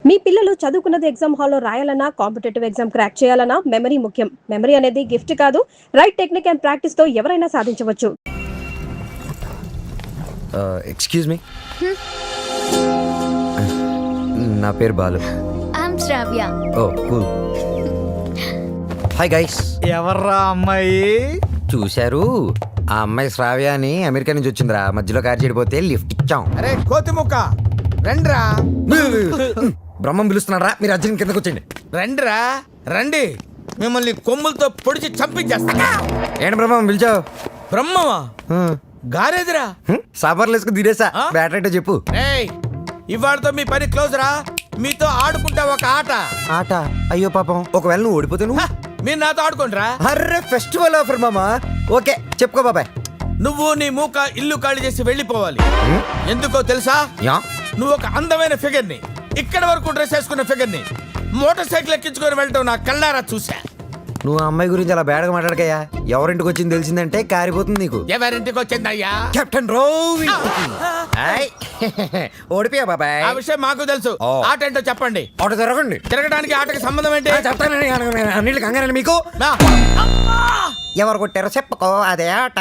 మీ పిల్లలు చదువుకున్నది ఎగ్జామ్ హాల్లో రాయాలన్నా కాంపిటేటివ్ ఎగ్జామ్ క్రాక్ చేయాలన్నా మెమరీ ముఖ్యం. మెమరీ అనేది గిఫ్ట్ కాదు, రైట్ టెక్నిక్ అండ్ ప్రాక్టీస్ తో ఎవరైనా సాధించవచ్చు. ఎక్స్క్యూజ్ మీ, నా పేరు Balu. I'm Shravya. Oh cool. Hi guys. ఎవర్రా అమ్మాయి? చూశారు, ఆ అమ్మాయి శ్రావ్య అని అమెరికా నుంచి వచ్చిందిరా. మధ్యలో కారు చెడిపోతే లిఫ్ట్ ఇచ్చాం. అరే కోతి ముక్క రండిరా. బ్రహ్మం పిలుస్తున్నారా, మీరు అర్జున్ కిందకు వచ్చండి. రండిరా రండి, మిమ్మల్ని కొమ్ములతో పొడిచి చంపించేస్తా. ఏంటి బ్రహ్మం పిలిచావు? బ్రహ్మమా? గారేదిరా. సాంబార్లు వేసుకుని తీరేసా. బ్యాటర్ అంటే చెప్పు. ఏయ్, ఇవాళతో మీ పని క్లోజ్ రా. మీతో ఆడుకుంటా ఒక ఆట. ఆట? అయ్యో పాపం, ఒకవేళ నువ్వు ఓడిపోతే నువ్వు? మీరు నాతో ఆడుకోండిరా. అర్రే ఫెస్టివల్ ఆఫర్ మామా. ఓకే చెప్పుకో బాబాయ్. నువ్వు నీ మూక ఇల్లు ఖాళీ చేసి వెళ్ళిపోవాలి. ఎందుకో తెలుసా? యా. నువ్వు ఒక అందమైన ఫిగర్ ని, ఇక్కడ వరకు డ్రెస్ వేసుకున్న ఫిగర్ ని మోటార్ సైకిల్ ఎక్కించుకొని వెళ్ళటం నా కళ్ళారా చూసా. నువ్వు ఆ అమ్మాయి గురించి అలా బేడగా మాట్లాడకయ్యా. ఎవరింటికి వచ్చింది తెలిసిందంటే కారిపోతుంది నీకు. ఎవరింటికి వచ్చిందయ్యా? కెప్టెన్ రోవ్. ఓడిపోయా బాబాయ్. ఆ విషయం మాకు తెలుసు. ఆట ఏంటో చెప్పండి. ఆట తిరగండి. తిరగడానికి ఆటకి సంబంధం ఏంటి? చెప్తానండి, అన్నిటికి కంగారండి మీకు. ఎవరు కొట్టారో చెప్పుకో, అదే ఆట.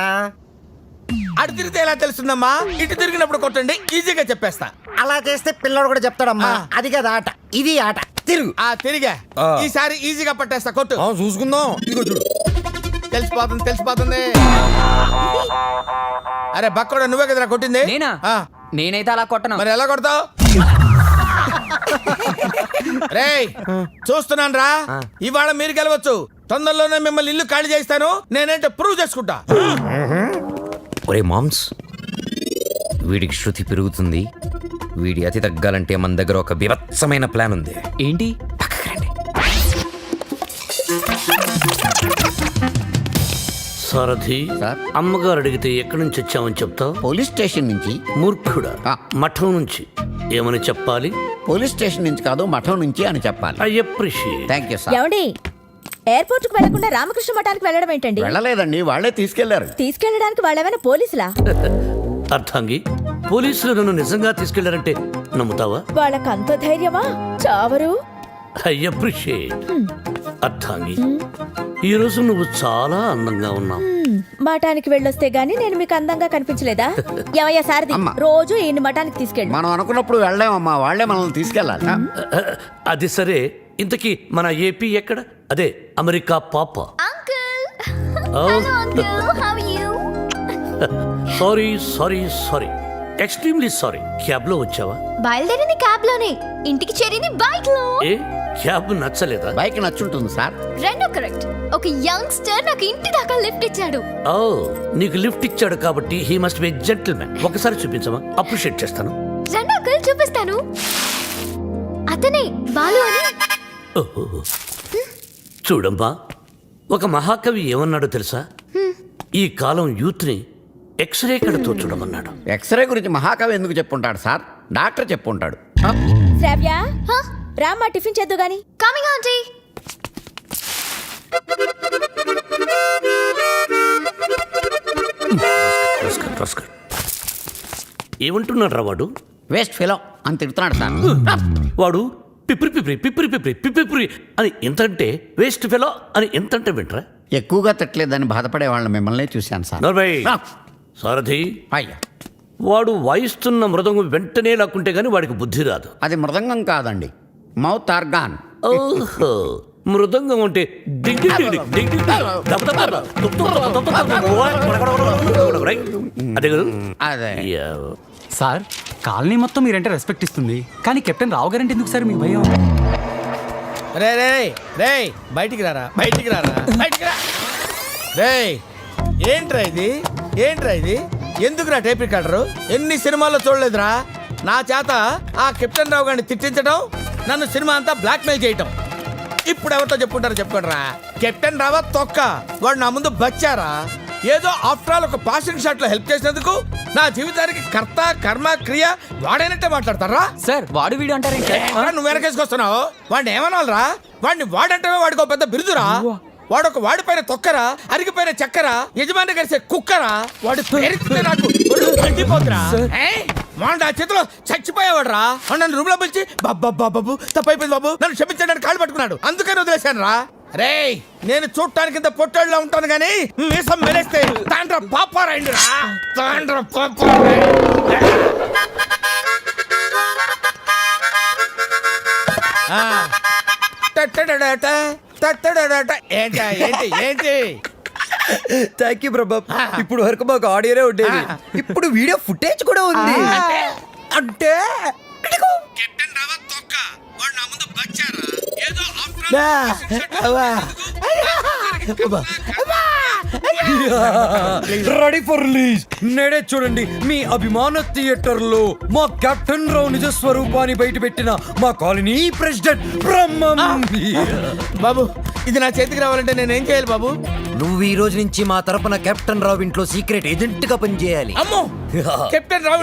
అటు తిరిగితే ఎలా తెలుస్తుందమ్మా? ఇటు తిరిగినప్పుడు కొట్టండి, ఈజీగా చెప్పేస్తా. అలా చేస్తే పిల్లడు కూడా చెప్తాడమ్మా. అది కదా ఆట, ఇది ఆట. తిరుగు. తిరిగా ఈసారి ఈజీగా పట్టేస్తా. కొట్టు. చూసుకుందాం. ఇదిగో చూడు. తెలిసిపోతుంది. అరే బక్కడా, నువ్వే కదరా కొట్టింది? నేనా? నేనైతే అలా కొట్టను. మరి ఎలా కొడతావు? రేయ్ చూస్తున్నాను రా. ఇవాళ మీరు గెలవచ్చు. తొందరలోనే మిమ్మల్ని ఇల్లు ఖాళీ చేస్తాను. నేనేంటో ప్రూవ్ చేసుకుంటా. ఒరే మామ్స్, వీడికి శృతి పెరుగుతుంది. వీడి అతి తగ్గాలంటే మన దగ్గర ఒక బీభత్సమైన ప్లాన్ ఉంది. ఏంటి? సారథి, అమ్మగారు అడిగితే ఎక్కడి నుంచి వచ్చామని చెప్తావు? పోలీస్ స్టేషన్ నుంచి. మూర్ఖుడా, మఠం నుంచి. ఏమని చెప్పాలి? పోలీస్ స్టేషన్ నుంచి కాదు, మఠం నుంచి అని చెప్పాలి. I appreciate. Thank you sir. ఏమండి, ఎయిర్పోర్ట్ కు వెళ్లకుండా రామకృష్ణ మఠానికి వెళ్ళడం ఏంటండి? వెళ్ళలేదండి, వాళ్ళే తీసుకెళ్లారు. తీసుకెళ్ళడానికి వాళ్ళేమైనా పోలీసులా? అర్థంగి, పోలీసులు నన్ను నిజంగా తీసుకెళ్లారంటే నమ్ముతావా? వాళ్ళకంత ధైర్యమా? చావరు. I appreciate. అర్థంగి, ఈ రోజు నువ్వు చాలా అందంగా ఉన్నావు. మఠానికి వెళ్ళొస్తే గానీ నేను మీకు అందంగా కనిపించలేదా? ఏమయ్యా సారథి, రోజు ఈయన్ని మఠానికి తీసుకెళ్ళి. మనం అనుకున్నప్పుడు వెళ్ళామమ్మా, వాళ్ళే మనల్ని తీసుకెళ్ళాలి. అది సరే, ఇంతకీ మన ఏపీ ఎక్కడ? అదే అమెరికా పాప. Sorry extremely sorry. క్యాబ్ లో వచ్చావా? బయలుదేరింది క్యాబ్ లోనే, ఇంటికి చేరింది బైక్ లో. ఏ క్యాబ్ నచ్చలేదా? బైక్ నచ్చుంటుంది సార్. రెండు కరెక్ట్. ఒక యంగ్స్టర్ నాకు ఇంటి దాకా లిఫ్ట్ ఇచ్చాడు. ఓ, నీకు లిఫ్ట్ ఇచ్చాడు కాబట్టి హీ మస్ట్ బి జెంటిల్మెన్. ఒకసారి చూపించమా, అప్రిషియేట్ చేస్తాను. రెండు అంకుల్ చూపిస్తాను. అతనే బాలు అని. చూడమ్మా, ఒక మహాకవి ఏమన్నాడో తెలుసా? ఈ కాలం యూత్ ని ఎక్స్రే కడతో చూడమన్నాడు. ఎక్స్రే గురించి మహాకవి ఎందుకు చెప్పుంటాడు సార్? డాక్టర్ చెప్పుంటాడు. శ్రావ్య, రామ్మా టిఫిన్ చేద్దు గాని. Coming aunty. ఏమంటున్నాడు రా వాడు? వేస్ట్ ఫెలో అని తిడుతున్నాడు సార్. వాడు పిప్రి పిప్రి పిప్రి పిప్రి పిప్రి అని ఎంతంటే, వేస్ట్ ఫెలో అని ఎంతంటే వింటరా? ఎక్కువగా తిట్టలేదని బాధపడే వాళ్ళని మిమ్మల్ని చూశాను సార్. సారథి, అయ్యా, వాడు వాయిస్తున్న మృదంగం వెంటనే లాక్కుంటే గానీ వాడికి బుద్ధి రాదు. అది మృదంగం కాదండి, మౌత్ ఆర్గాన్. ఓహో, మృదంగం అంటే అదే కదా? అదే సార్, కాలనీ మొత్తం మీరంటే రెస్పెక్ట్ ఇస్తుంది, కానీ కెప్టెన్ రావు గారంటే ఎందుకు సార్ మీ భయం? రే రే రే, బయటికి రారా, బయటికి రారా, బయటికి రా. రే ఏంట్రా ఇది? ఎందుకురా టేప్ రికార్డరు? ఎన్ని సినిమాల్లో చూడలేదురా? నా చేత ఆ కెప్టెన్ రావు గారిని తిట్టించడం, నన్ను సినిమా అంతా బ్లాక్మెయిల్ చేయటం. ఇప్పుడు ఎవరితో చెప్పుకుంటారో చెప్పుకోండిరా. కెప్టెన్ రావా తొక్క, వాడు నా ముందు బచ్చారా. ఏదో ఆఫ్టర్ ఆల్ ఒక పాసింగ్ షాట్ లో హెల్ప్ చేసినందుకు నా జీవితానికి కర్త కర్మ క్రియ వాడైనట్టే మాట్లాడతారా? సార్, వాడు వీడు అంటారు. నువ్వు వెనకేసుకొస్తున్నావు. వాడిని ఏమనాలరా? వాడిని వాడంటే వాడికి ఒక పెద్ద బిరుదురా. వాడొక వాడిపైన తొక్కరా, అరిగిపోయిన చక్కరా, యజమాని కలిసే కుక్కరా. వాడి పేరు నాకు మండిపోతురా. మొన్న ఆ చేతిలో చచ్చిపోయేవాడు రా నన్ను రూమ్ లో పిలిచి బాబు తప్పైపోయింది బాబు నన్ను క్షమించడానికి కాళ్ళు పట్టుకున్నాడు అందుకని వదిలేశాను రా రేయ్ నేను చూడటానికి ఇంత పొట్టేళ్ళలో ఉంటాను కానీ మీసం మెలేస్తే తాండ్ర పాపారాయండి రా తాండ్ర ఏంటి ఏంటి ఏంటి థ్యాంక్ యూ ప్రభా ఇప్పుడు వరకు మాకు ఆడియోనే ఉండేది ఇప్పుడు వీడియో ఫుటేజ్ కూడా ఉంది అంటే కెప్టెన్ రావత్ తొక్క వాడు నా ముందు బచ్చారా ఏదో రెడీ ఫర్ రిలీజ్ నేడే చూడండి మీ అభిమాన థియేటర్ లో మా కెప్టెన్ రావు నిజ స్వరూపాన్ని బయట పెట్టిన మా కాలనీ ప్రెసిడెంట్ బ్రహ్మం బాబు ఇది నా చేతికి రావాలంటే నేనేం చేయాలి బాబు నువ్వు ఈ రోజు నుంచి మా తరపున కెప్టెన్ రావు ఇంట్లో సీక్రెట్ ఏజెంట్ గా పనిచేయాలి అమ్మో కెప్టెన్ రావు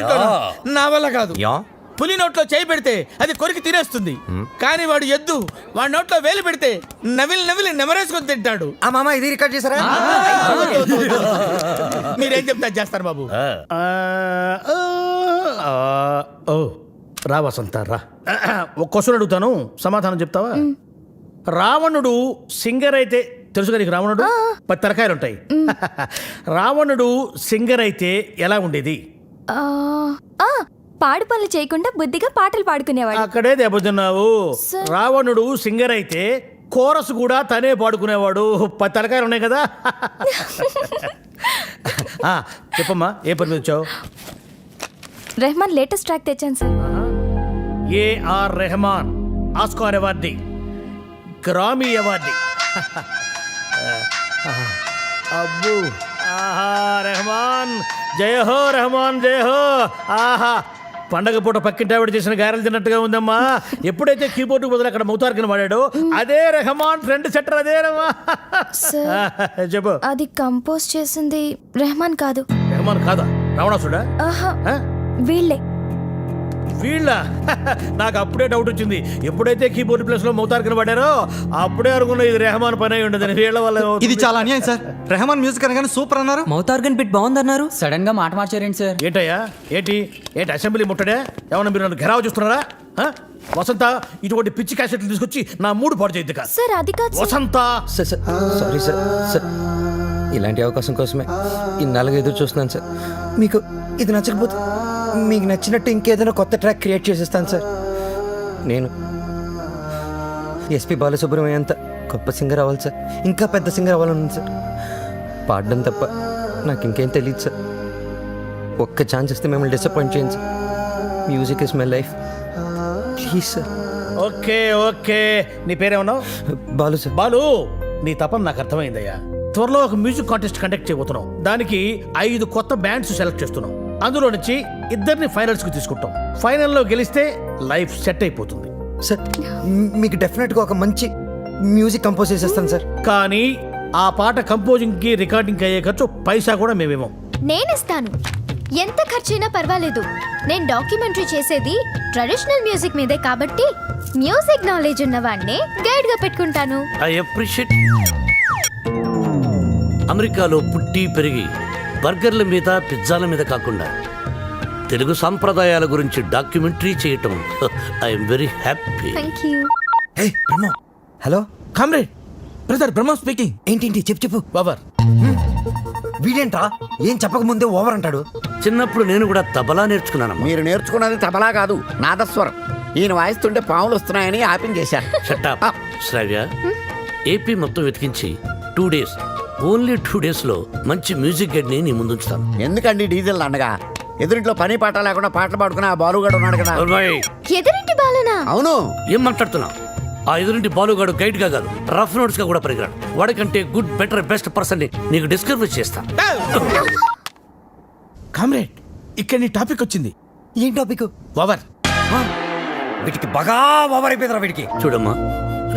నా వల్ల కాదు యా పులి నోట్లో చేయి పెడితే అది కొరికి తినేస్తుంది కానీ వాడు ఎద్దు వాడి నోట్లో వేలు పెడితే నవిలి నెమరేసుకొని తింటాడు ఆ మామ ఇది రికార్డ్ చేశారా మీరేం చెప్తా చేస్తారు బాబు ఓ రా వసంత రా ఒక క్వశ్చన్ అడుగుతాను సమాధానం చెప్తావా రావణుడు సింగర్ అయితే తెలుసు నీకు రావణుడు 10 తలకాయలు ఉంటాయి రావణుడు సింగర్ అయితే ఎలా ఉండేది పాడు పనులు చేయకుండా బుద్ధిగా పాటలు పాడుకునేవాడు. అక్కడే దెబ్బతిన్నావు. రావణుడు సింగర్ అయితే కోరస్ కూడా తనే పాడుకునేవాడు. 10 తలకాయలు ఉన్నాయి కదా. చెప్పమ్మా ఏ పని మీద వచ్చావు? రెహమాన్ లేటెస్ట్ ట్రాక్ తెచ్చాను sir. A R Rahman Oscar awardee, Grammy awardee. అబ్బు ఆహా రెహమాన్ జయ హో, రెహమాన్ జయ హో. ఆహా పండగ పూట పక్కింటి ఆవిడ చేసిన గారెలు తిన్నట్టుగా ఉందమ్మా. ఎప్పుడైతే కీబోర్డు బదులు అక్కడ మౌతార్కిన వాడాడో అదే రెహమాన్ ఫ్రెండ్ సెటర్ అదే రమ్మా. చెప్పు. అది కంపోజ్ చేసింది రెహమాన్ కాదు. రెహమాన్ కాదా? రావణాసుడా? వీళ్ళే. వీళ్ళ? నాకు అప్పుడే డౌట్ వచ్చింది. ఎప్పుడైతే కీబోర్డ్ ప్లేస్ లో మౌతార్కిన పడారో అప్పుడే అనుకున్నా ఇది రెహమాన్ పని అయి ఉండదు. వీళ్ళ వల్ల ఇది చాలా అన్యాయం సార్. రెహమాన్ మ్యూజిక్ అనగానే సూపర్ అన్నారు, మౌతార్గన్ బిట్ బాగుందన్నారు, సడన్ గా మాట మార్చారేంటి సార్? ఏంటయ్యా ఏంటి అసెంబ్లీ ముట్టడే? ఏమన్నా మీరు నన్ను ఘెరావు చూస్తున్నారా? వసంత ఇటువంటి పిచ్చి క్యాసెట్లు తీసుకొచ్చి నా మూడు పాడు చేయద్దు కాదు సార్. అది కాదు వసంత. సారీ సార్, ఇలాంటి అవకాశం కోసమే ఇన్నాళ్ళుగా ఎదురు చూస్తున్నాను సార్. మీకు ఇది నచ్చకపోతే మీకు నచ్చినట్టు ఇంకేదైనా కొత్త ట్రాక్ క్రియేట్ చేసేస్తాను సార్. నేను ఎస్పి బాలసుబ్రహ్మణ్యం అంత గొప్ప సింగర్ అవ్వాలి సార్, ఇంకా పెద్ద సింగర్ అవ్వాలని సార్. పాడడం తప్ప నాకు ఇంకేం తెలియదు సార్. ఒక్క ఛాన్స్ ఇస్తే మిమ్మల్ని డిసప్పాయింట్ చేయండి sir. Music is my life, please sir. Okay okay, నీ పేరేమన్నావు? బాలు సార్. బాలు, నీ తపన నాకు అర్థమైందయ్యా. త్వరలో ఒక మ్యూజిక్ కాంటెస్ట్ కండక్ట్ చేయబోతున్నాం. దానికి 5 కొత్త బ్యాండ్స్ సెలెక్ట్ చేస్తున్నాం. అందులో నుంచి 2 ఫైనల్స్ కి తీసుకుంటాం. ఫైనల్లో గెలిస్తే లైఫ్ సెట్ అయిపోతుంది సార్. మీకు డెఫినెట్గా ఒక మంచి మ్యూజిక్ కంపోజ్ చేసేస్తాను సార్. కానీ ఆ పాట కంపోజింగ్ కి రికార్డింగ్ కి అయ్యే ఖర్చు పైసా కూడా మేమేమో. నేనిస్తాను. ఎంత ఖర్చైనా పర్వాలేదు. నేను డాక్యుమెంటరీ చేసేది ట్రెడిషనల్ మ్యూజిక్ మీదే కాబట్టి మ్యూజిక్ నాలెడ్జ్ ఉన్నవాడినే గైడ్ గా పెట్టుకుంటాను. I appreciate. అమెరికాలో పుట్టి పెరిగి బర్గర్ల మీద పిజ్జాల మీద కాకుండా తెలుగు సాంప్రదాయాల గురించి డాక్యుమెంటరీ చేయటం I'm very happy. Thank you. Hello comrade, brother Brahma speaking. ఏంటి చెప్పు. బాబర్ వీడేంట్రా ఏం చెప్పకముందే ఓవర్ అంటాడు. చిన్నప్పుడు నేను కూడా తబలా నేర్చుకున్నాను. మీరు నేర్చుకున్నది తబలా కాదు, నాదస్వరం. ఈయన వాయిస్తుంటే పాములు వస్తున్నాయని ఆపించేశారు. షటప్. శ్రావ్య, ఏపీ మొత్తం వెతికించి 2 days, ఓన్లీ 2 days లో మంచి మ్యూజిక్ గైడ్ని నీ ముందుంచుతాను. ఎందుకండి డీజిల్ అండగా? ఎదురింట్లో పని పాట లేకుండా పాటలు పాడుకుని ఆ బాలుగాడు ఉన్నాడు కదా. ఎదురింటి బాలనా? అవును. ఏం మాట్లాడుతున్నావు? ఆ ఎదురింటి బాలుగాడు గైడ్ గా కాదు, రఫ్ నోట్స్ గా కూడా పరిగరాడు. వాడికంటే గుడ్, బెటర్, బెస్ట్ పర్సన్ ని నీకు డిస్కవర్ చేస్తా. కామ్రేడ్, ఇక్కడ నీ టాపిక్ వచ్చింది. ఏం టాపిక్? ఓవర్. వీటికి బాగా ఓవర్ అయిపోయిందిరా వీడికి. చూడమ్మా,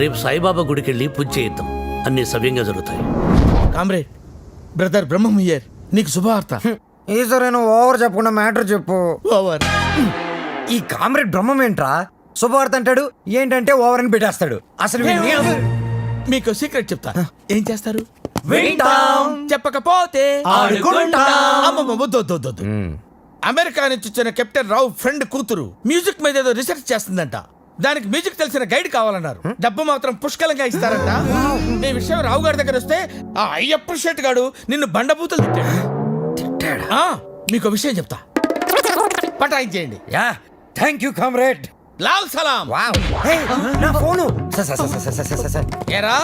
రేపు సాయిబాబా గుడికి వెళ్ళి పూజ చేయిద్దాం. అన్ని సవ్యంగా జరుగుతాయి. Comrade, brother Brahmam here. నీకు శుభవార్త. ఈసారైనా ఓవర్ చెప్పకుండా మ్యాటర్ చెప్పు. ఓవర్. ఈ కామ్రేడ్ బ్రహ్మం ఏంట్రా శుభవార్త అంటాడు, ఏంటంటే ఓవర్ అని పెట్టేస్తాడు. అసలు మీకు సీక్రెట్ చెప్తా. ఏం చేస్తారు? వింటాం. చెప్పకపోతే ఆడుకుంటాం. అమ్మమ్మ, వద్దు. అమెరికా నుంచి వచ్చిన కెప్టెన్ రావు ఫ్రెండ్ కూతురు మ్యూజిక్ మీద ఏదో రీసెర్చ్ చేస్తుందంట. దానికి మ్యూజిక్ తెలిసిన గైడ్ కావాలన్నారు. డబ్బు మాత్రం పుష్కలంగా ఇస్తారంట. ఈ విషయం రావు గారి దగ్గర వస్తే ఆ అయ్యప్ప షెట్ గాడు నిన్ను బండబూతులు తిట్టాడు. మీకు విషయం చెప్తా, పటాయించేయండి. Yeah thank you comrade. లాల్ సలాం. వావ్ నా ఫోను సార్ ఏరా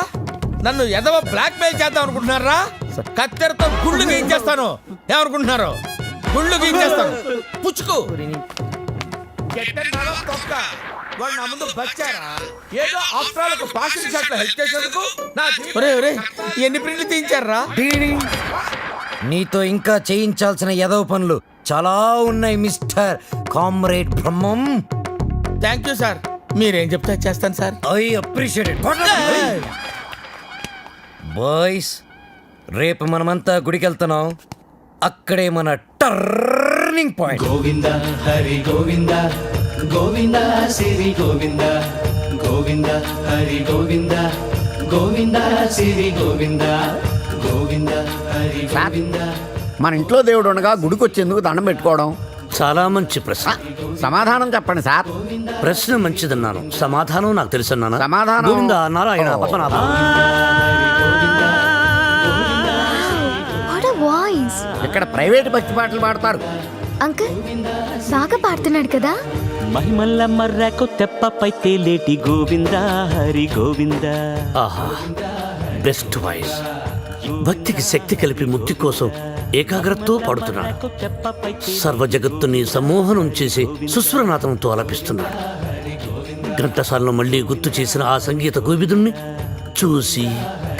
నన్ను ఎదవ బ్లాక్ మెయిల్ చేద్దాం అనుకుంటున్నారా? కత్తెరతో గుళ్ళు గీయించేస్తాను. ఏమనుకుంటున్నారు? గుళ్ళు గీయించేస్తాను. పుచ్చుకు వాడు నా ముందు బచ్చారా? ఏదో ఆఫ్రాలకు పాషన్ షాట్లో హెల్ప్ చేసేందుకు ఎన్ని ప్రింట్లు తీయించారా? నీతో ఇంకా చేయించాల్సిన ఎదవ పనులు చాలా ఉన్నాయి mister comrade Brahmam. Thank you sir. మీరేం చెప్తే చేస్తాను sir. I appreciate it. Boys రేపు మనమంతా గుడికి వెళ్తున్నాం. అక్కడే మన టర్నింగ్ పాయింట్. గోవింద హరి గోవింద గోవింద సిరి గోవింద గోవింద హరి గోవింద గోవింద సిరి గోవింద గోవింద హరి గోవింద. మన ఇంట్లో దేవుడు ఉండగా గుడికి వచ్చేందుకు దండం పెట్టుకోవడం చాలా మంచి ప్రశ్న. సమాధానం చెప్పండి సార్. ప్రశ్న మంచిదన్నాను, సమాధానం నాకు తెలుసన్నాను. సమాధానం Govinda Narayana Padmanabha. What a voice. ఇక్కడ ప్రైవేట్ భక్తి పాటలు పాడతారు. అంకుల్ బాగా పాడుతున్నాడు కదా. మహిమల్ల మర్రకు తెప్పపై తేలేటి గోవింద హరి గోవింద. ఆహా బెస్ట్ వాయిస్. భక్తికి శక్తి కలిపి ముక్తి కోసం ఏకాగ్రతతో పాడుతున్నాడు. సర్వ జగత్తుని సమ్మోహనం చేసి సుస్వరనాథంతో ఆలపిస్తున్నాడు. ఘంటసాలను మళ్ళీ గుర్తు చేసిన ఆ సంగీత గోవిదుణ్ణి చూసి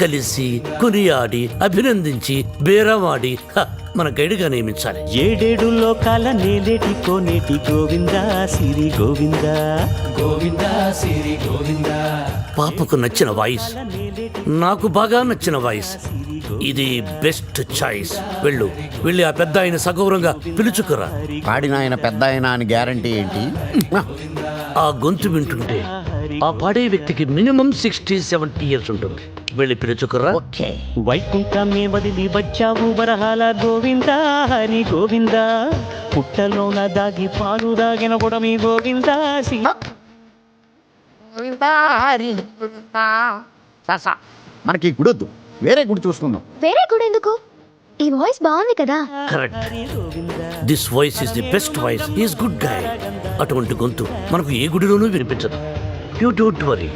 కలిసి కొనియాడి అభినందించి బేరవాడి మన గైడ్గా నియమించాలి. ఏడేడు లోకాల నేలేటి కోనేటి గోవింద సిరి గోవింద గోవింద సిరి గోవింద. పాపకు నచ్చిన వాయిస్, నాకు బాగా నచ్చిన వాయిస్. ఇది బెస్ట్ చాయిస్. వెళ్ళి ఆ పెద్ద ఆయన సగౌరవంగా పిలుచుకురా. పాడిన ఆయన పెద్ద ఆయన అని గ్యారంటీ ఏంటి? ఆ గొంతు వింటుంటే ఆ పాడే వ్యక్తికి మినిమం 60-70 years ఉంటుంది. వెళ్ళి పిలుచుకురా. వైకుంఠమే వదిలి వచ్చావు వరహాల గోవింద హరి గోవింద. పుట్టలోన దాగి పాలు దాగిన కూడా మీ గోవింద. మనకి ఈ గుడొద్దు, వేరే గుడి చూసుకుందాం. వేరే కూడా ఎందుకు? ఈ వాయిస్ బాగుంది కదా. Correct. This voice is the best voice. Is good guy. అటువంటి గొంతు మనకు ఏ గుడిలోనూ వినిపించదు. You don't worry,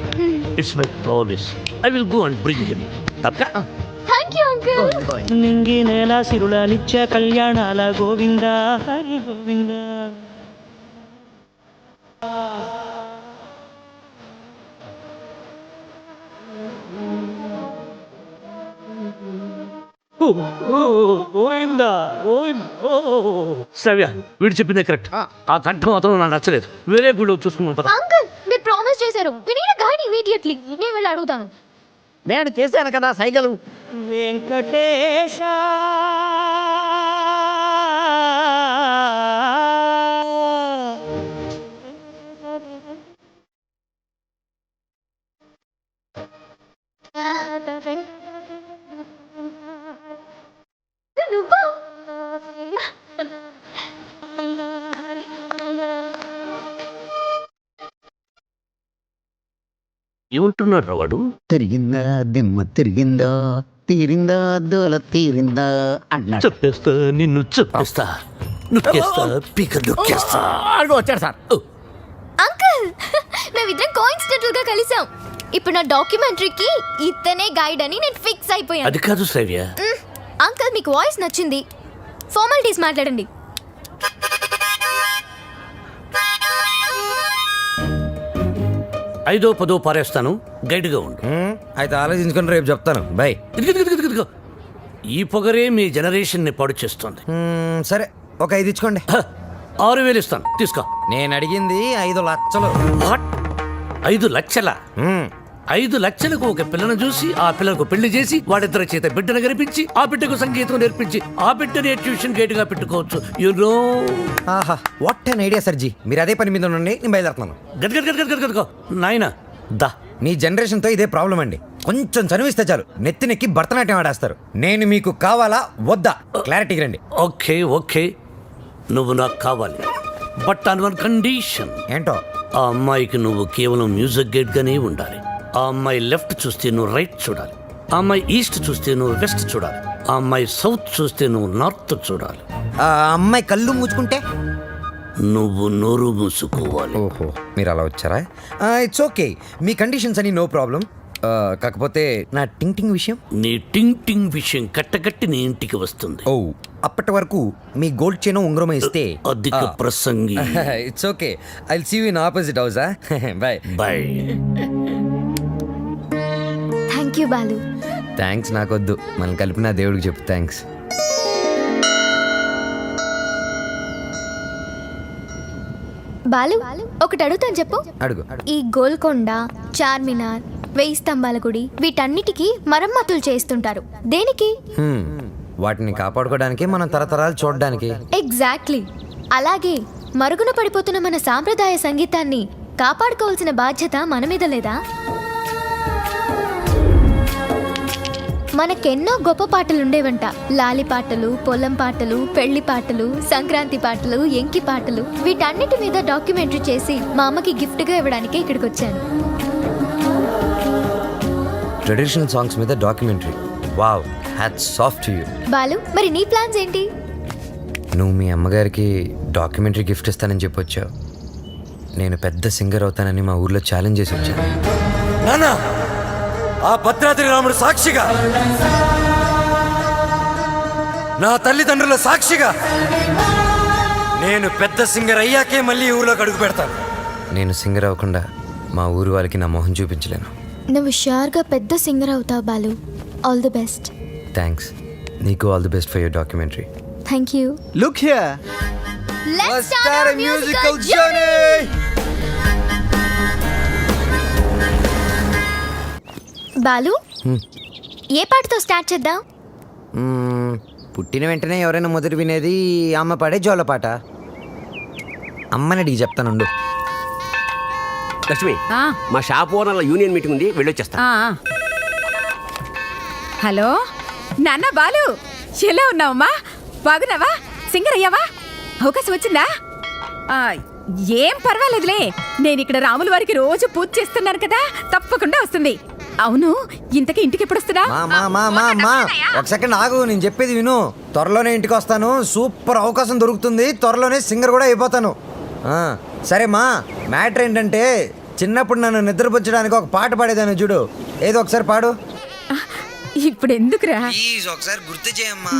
it's my promise. I will go and bring him. Thank you uncle. నింగి నేల సిరుల నిత్య కళ్యాణాల గోవింద హరి గోవింద. శ్రవ్య వీడు చెప్పిందే కరెక్ట్. ఆ కంఠం మాత్రం నాకు నచ్చలేదు. వేరే గుడి చూసుకున్నాం పద. అంకుల్ మీరు ప్రామిస్ చేశారు. We need a guide immediately. నేను వెళ్ళి అడుగుతాను. నేను చేశాను కదా సైకిల్. వెంకటేశ నువ్వు ఏమంటున్నాడు వాడు? తిరిగిందా దిమ్మ తిరిగిందా, తీరిందా దోల తీరిందా అన్నాడు. చెప్పేస్తా, నిన్ను చెప్పేస్తా, నొక్కేస్తా, పీక నొక్కేస్తా. అడుగు వచ్చాడు సార్. అంకుల్ మేమిద్దరం కోఇన్సిడెంటల్ గా కలిసాం. ఇప్పుడు నా డాక్యుమెంటరీకి ఇతనే గైడ్ అని నేను ఫిక్స్ అయిపోయాను. అది కాదు శ్రవ్య. అంకుల్ మీకు వాయిస్ నచ్చింది, ఫార్మాలిటీస్ మాట్లాడండి. ఐదో పదో పారేస్తాను, గైడ్గా ఉండు. అయితే ఆలోచించుకొని రేపు చెప్తాను. బై. ఇదిగో ఈ పొగరే మీ జనరేషన్ని పాడు చేస్తుంది. సరే ఒక 5 ఇచ్చుకోండి. 6,000 ఇస్తాను, తీసుకో. నేను అడిగింది 5 లక్షలు. 5 లక్షల? 5 లక్షలకు ఒక పిల్లను చూసి ఆ పిల్లకు పెళ్లి చేసి వాడిద్దరి చేత బిడ్డను గరిపించి ఆ బిడ్డకు సంగీతం నేర్పించి ఆ బిడ్డని ట్యూషన్ గైడ్ గా పెట్టుకోవచ్చు. యూనో. ఆహా వాట్ అన్ ఐడియా సర్జీ. మీరు అదే పని మీద ఉండండి, నేను బయలుదేరుతున్నాను. గదగదగదగదగో నాయన దా. మీ జనరేషన్తో ఇదే ప్రాబ్లం అండి. కొంచెం చనువిస్తే చాలు నెత్తినెక్కి భరతనాట్యం ఆడేస్తారు. నేను మీకు కావాలా వద్దా క్లారిటీకి రండి. ఓకే ఓకే, నువ్వు నాకు కావాలి, బట్ ఆన్ వన్ కండిషన్. ఏంటో? ఆ అమ్మాయికి నువ్వు కేవలం మ్యూజిక్ గైడ్ గానే ఉండాలి. ఆ అమ్మాయి లెఫ్ట్ చూస్తే నువ్వు రైట్ చూడాలి, ఆ అమ్మాయి ఈస్ట్ చూస్తే నువ్వు వెస్ట్ చూడాలి, ఆ అమ్మాయి సౌత్ చూస్తే నువ్వు నార్త్ చూడాలి. ఆ అమ్మాయి కళ్ళు మూసుకుంటే? నువ్వు నోరు మూసుకోవాలి. ఓహో, మీరు అలా వచ్చారా? ఇట్స్ ఓకే, మీ కండిషన్స్ అని నో ప్రాబ్లం. కాకపోతే నా టింగ్ టింగ్ విషయం. నీ టింగ్ టింగ్ విషయం కట్టకట్టి నీ ఇంటికి వస్తుంది. ఓ, అప్పటి వరకు మీ గోల్డ్ చైన్ ఉంగరం ఇస్తే. అధిక ప్రసంగి. It's okay, I will see you in opposite house. Bye bye. Thank you Balu. Thanks నాకొద్దు, మనం కలిపిన దేవుడికి చెప్పు థ్యాంక్స్. బాలు, ఒకటి అడుగుతాను చెప్పు. అడుగు. ఈ గోల్కొండ, చార్మినార్, 1000 స్తంభాల గుడి వీటన్నిటికీ మరమ్మతులు చేస్తుంటారు. దేనికి? వాటిని కాపాడుకోవడానికి, మనం తరతరాలు చూడడానికి. ఎగ్జాక్ట్లీ. అలాగే మరుగున పడిపోతున్న మన సాంప్రదాయ సంగీతాన్ని కాపాడుకోవాల్సిన బాధ్యత మన మీద లేదా? మనకెన్నో గొప్ప పాటలుండేవంట. లాలి పాటలు, పొలం పాటలు, పెళ్లి పాటలు, సంక్రాంతి పాటలు, ఎంకి పాటలు. వీటన్నిటి మీద డాక్యుమెంటరీ చేసి మా అమ్మకి గిఫ్ట్గా ఇవ్వడానికి ఇక్కడికి వచ్చాను. ట్రెడిషనల్ సాంగ్స్ మీద documentary. Wow, hats off to you. Balu, మరి నీ ప్లాన్స్ ఏంటి? నువ్వు మీ అమ్మగారికి డాక్యుమెంటరీ గిఫ్ట్ ఇస్తానని చెప్పొచ్చావు. నేను పెద్ద సింగర్ అవుతానని మా ఊర్లో ఛాలెంజ్ చేసి వచ్చాను. నానా, ఆ భద్రాద్రి రాముడు సాక్షిగా, నా తల్లిదండ్రుల సాక్షిగా, నేను పెద్ద సింగర్ అయ్యాకే మళ్ళీ ఊర్లోకి అడుగు పెడతాను. నేను సింగర్ అవ్వకుండా మా ఊరు వాళ్ళకి నా మొహం చూపించలేను. నువ్వు షూర్గా పెద్ద సింగర్ అవుతావు Balu. All the best. Thanks. నీకు all the best for your documentary. Thank you. Look here. Let's start our musical journey. Balu, ఏ పాటతో స్టార్ట్ చేద్దాం? పుట్టిన వెంటనే ఎవరైనా మొదటి వినేది అమ్మ పాడే జోలపాట. అమ్మని అడిగి చెప్తానుండు. లక్ష్మి, మా షాప్ ఓనర్ల యూనియన్ మీటింగ్ ఉంది, వెళ్ళొచ్చేస్తా. హలో నాన్న బాలు, ఎలా ఉన్నావమ్మా? బాగున్నావా? సింగర్ అయ్యావా? అవకాశం వచ్చిందా? ఏం పర్వాలేదులే, నేను ఇక్కడ రాముల వారికి రోజు పూజ చేస్తున్నాను కదా, తప్పకుండా వస్తుంది. అవును, ఇంతకీ ఇంటికి ఎప్పుడు వస్తుందా? ఒక సెకండ్ ఆగు, నేను చెప్పేది విను. త్వరలోనే ఇంటికి వస్తాను. సూపర్ అవకాశం దొరుకుతుంది. త్వరలోనే సింగర్ కూడా అయిపోతాను. సరే మా, మ్యాటర్ ఏంటంటే చిన్నప్పుడు నన్ను నిద్రపుచ్చడానికి ఒక పాట పాడేదాన్ని చూడు. ఏదో ఒకసారి పాడు. ఇప్పుడు ఎందుకురా? ఒకసారి గుర్తు చేయమ్మా.